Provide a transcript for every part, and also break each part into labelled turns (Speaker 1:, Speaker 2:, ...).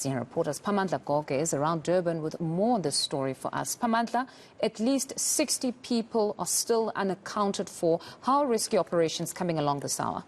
Speaker 1: Senior reporter Siphamandla Goge is around Durban with more on this story for us. Siphamandla, at least 60 people are still unaccounted for. How are rescue operations coming along this hour?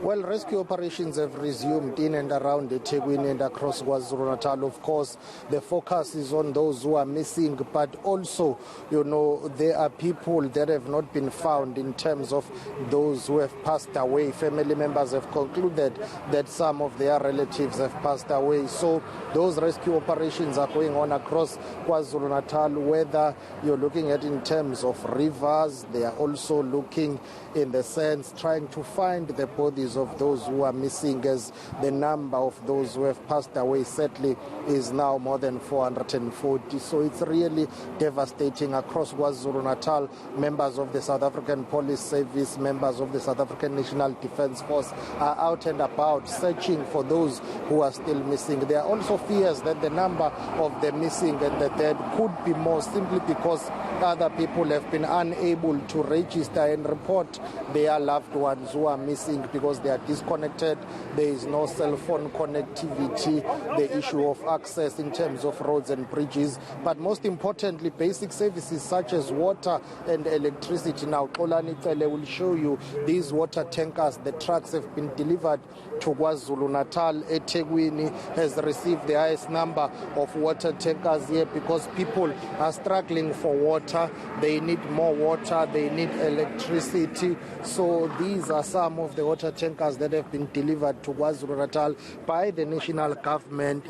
Speaker 2: Well, rescue operations have resumed in and around eThekwini and across KwaZulu-Natal. Of course, the focus is on those who are missing, but also, there are people that have not been found in terms of those who have passed away. Family members have concluded that some of their relatives have passed away. So those rescue operations are going on across KwaZulu-Natal, whether you're looking at in terms of rivers, they are also looking in the sense trying to find the bodies of those who are missing, as the number of those who have passed away sadly is now more than 440. So it's really devastating across KwaZulu-Natal. Members of the South African Police Service, members of the South African National Defence Force are out and about searching for those who are still missing. There are also fears that the number of the missing and the dead could be more, simply because other people have been unable to register and report their loved ones who are missing because they are disconnected. There is no cell phone connectivity, the issue of access in terms of roads and bridges, but most importantly, basic services such as water and electricity. Now, Xolani Cele will show you these water tankers. The trucks have been delivered to KwaZulu-Natal. eThekwini has received the highest number of water tankers here because people are struggling for water. They need more water, they need electricity. So these are some of the water tankers that have been delivered to KwaZulu-Natal by the national government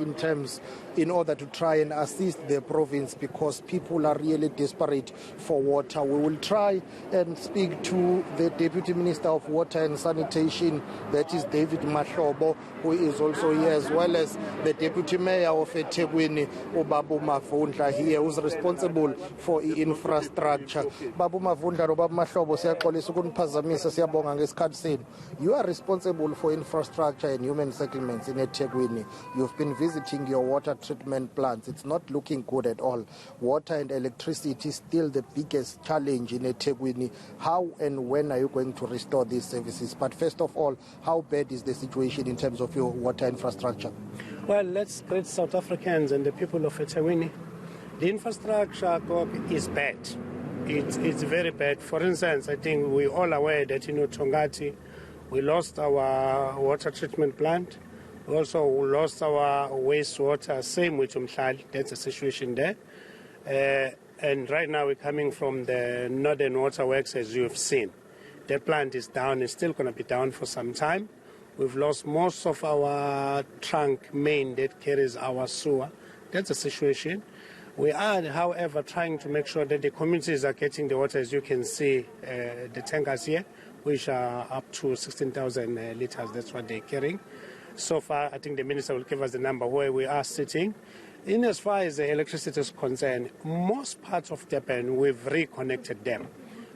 Speaker 2: in order to try and assist the province, because people are really desperate for water. We will try and speak to the Deputy Minister of Water and Sanitation, that is David Mahlobo, who is also here, as well as the Deputy Mayor of eThekwini, Babu Mavundla, here, who's responsible for infrastructure. Babu Mavundla, Babu Mahlobo, siyaxolisa ukuniphazamisa, siyabonga ngesikhathi senu. You are responsible for infrastructure and human settlements in eThekwini. You've been visiting your water treatment plants. It's not looking good at all. Water and electricity is still the biggest challenge in eThekwini. How and when are you going to restore these services? But first of all, how bad is the situation in terms of your water infrastructure?
Speaker 3: Well, let's greet South Africans and the people of eThekwini. The infrastructure is bad. It's very bad. For instance, I think we're all aware that Tongati, we lost our water treatment plant. We also lost our wastewater, same with Umhlali. That's the situation there. And right now we're coming from the Northern Waterworks, as you have seen. The plant is down. It's still going to be down for some time. We've lost most of our trunk main that carries our sewer. That's the situation. We are, however, trying to make sure that the communities are getting the water. As you can see, the tankers here, which are up to 16,000 litres. That's what they're carrying. So far, I think the minister will give us the number where we are sitting. In as far as the electricity is concerned, most parts of Durban, we've reconnected them.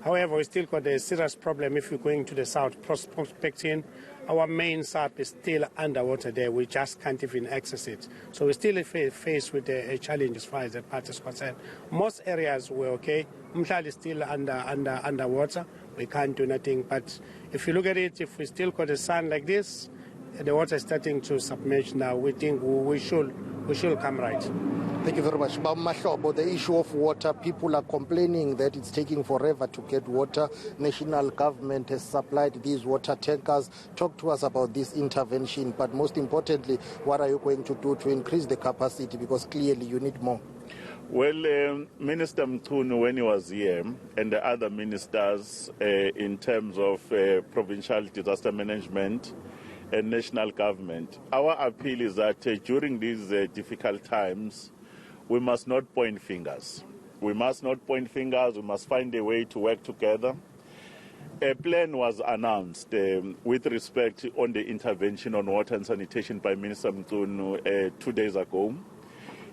Speaker 3: However, we still got a serious problem if we're going to the south, prospecting. Our main sub is still underwater there. We just can't even access it. So we're still faced with a challenge as far as the part is concerned. Most areas were okay. Umhlali is still underwater. We can't do nothing. But if you look at it, if we still got a sun like this, the water is starting to submerge now. We think we should come right.
Speaker 2: Thank you very much. Babu Mahlobo, the issue of water, people are complaining that it's taking forever to get water. National government has supplied these water tankers. Talk to us about this intervention, but most importantly, what are you going to do to increase the capacity, because clearly you need more?
Speaker 4: Well, Minister Mchunu, when he was here, and the other ministers in terms of provincial disaster management and national government, our appeal is that during these difficult times, we must not point fingers. We must not point fingers. We must find a way to work together. A plan was announced with respect on the intervention on water and sanitation by Minister Mchunu 2 days ago.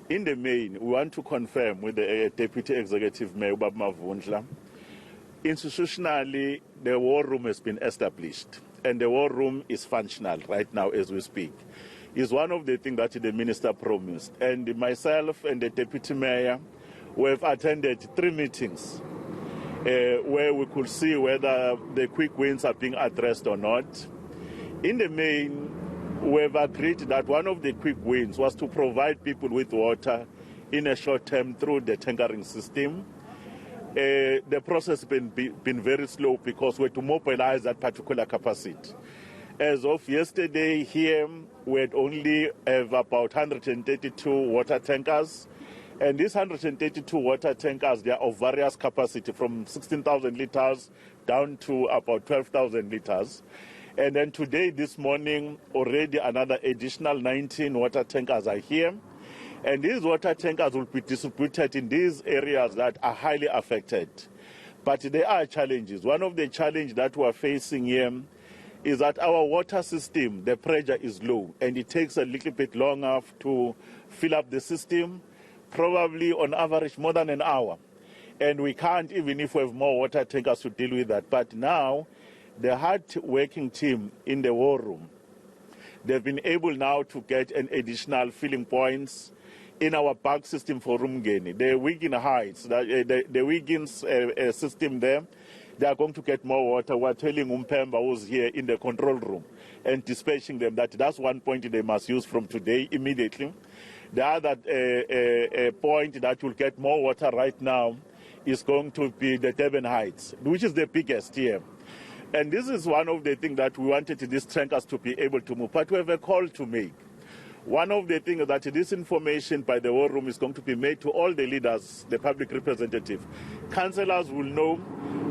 Speaker 4: In the main, we want to confirm with the Deputy Executive Mayor, Babu Mavundla, institutionally, the war room has been established, and the war room is functional right now as we speak. It's one of the things that the minister promised. And myself and the Deputy Mayor, we have attended 3 meetings where we could see whether the quick wins are being addressed or not. In the main, we've agreed that one of the quick wins was to provide people with water in a short term through the tankering system. The process has been very slow because we had to mobilize that particular capacity. As of yesterday here, we had only have about 132 water tankers. And these 132 water tankers, they are of various capacity from 16,000 litres down to about 12,000 litres. And then today, this morning, already another additional 19 water tankers are here. And these water tankers will be distributed in these areas that are highly affected. But there are challenges. One of the challenges that we are facing here is that our water system, the pressure is low, and it takes a little bit longer to fill up the system, probably on average more than an hour. And we can't, even if we have more water tankers, to deal with that. But now, the hard-working team in the war room, they've been able now to get an additional filling points in our bulk system for Rumgeni. The Wiggin Heights, the Wiggins system there, they are going to get more water. We're telling Umpemba, who's here in the control room, and dispatching them that that's one point they must use from today immediately. The other point that will get more water right now is going to be the Durban Heights, which is the biggest here. And this is one of the things that we wanted these tankers to be able to move. But we have a call to make. One of the things that this information by the war room is going to be made to all the leaders, the public representative. Councillors will know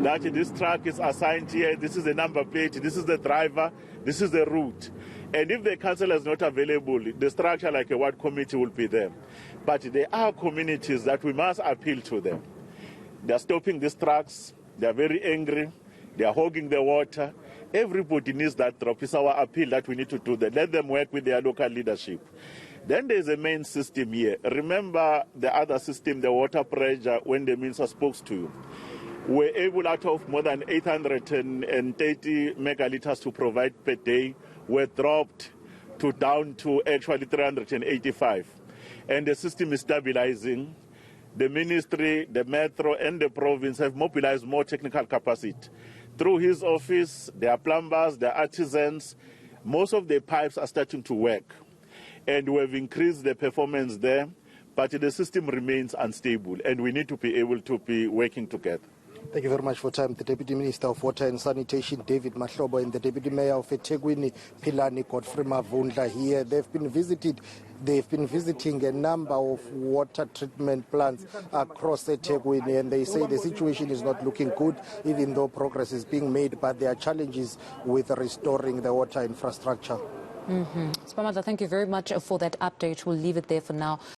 Speaker 4: that this truck is assigned here, this is the number plate, this is the driver, this is the route. And if the councillor is not available, the structure like a ward committee will be there. But there are communities that we must appeal to them. They are stopping these trucks, they are very angry, they are hogging the water. Everybody needs that drop. It's our appeal that we need to do that. Let them work with their local leadership. Then there's a main system here. Remember the other system, the water pressure, when the minister spoke to you. We're able, out of more than 830 megalitres to provide per day, were dropped down to actually 385. And the system is stabilizing. The ministry, the metro, and the province have mobilized more technical capacity. Through his office, there are plumbers, there are artisans. Most of the pipes are starting to work. And we have increased the performance there, but the system remains unstable, and we need to be able to be working together.
Speaker 2: Thank you very much for time. The Deputy Minister of Water and Sanitation, David Mahlobo, and the Deputy Mayor of eThekwini, Philani Godfrey Mavundla here. They've been visiting a number of water treatment plants across eThekwini, and they say the situation is not looking good, even though progress is being made, but there are challenges with restoring the water infrastructure.
Speaker 1: Siphamandla, thank you very much for that update. We'll leave it there for now.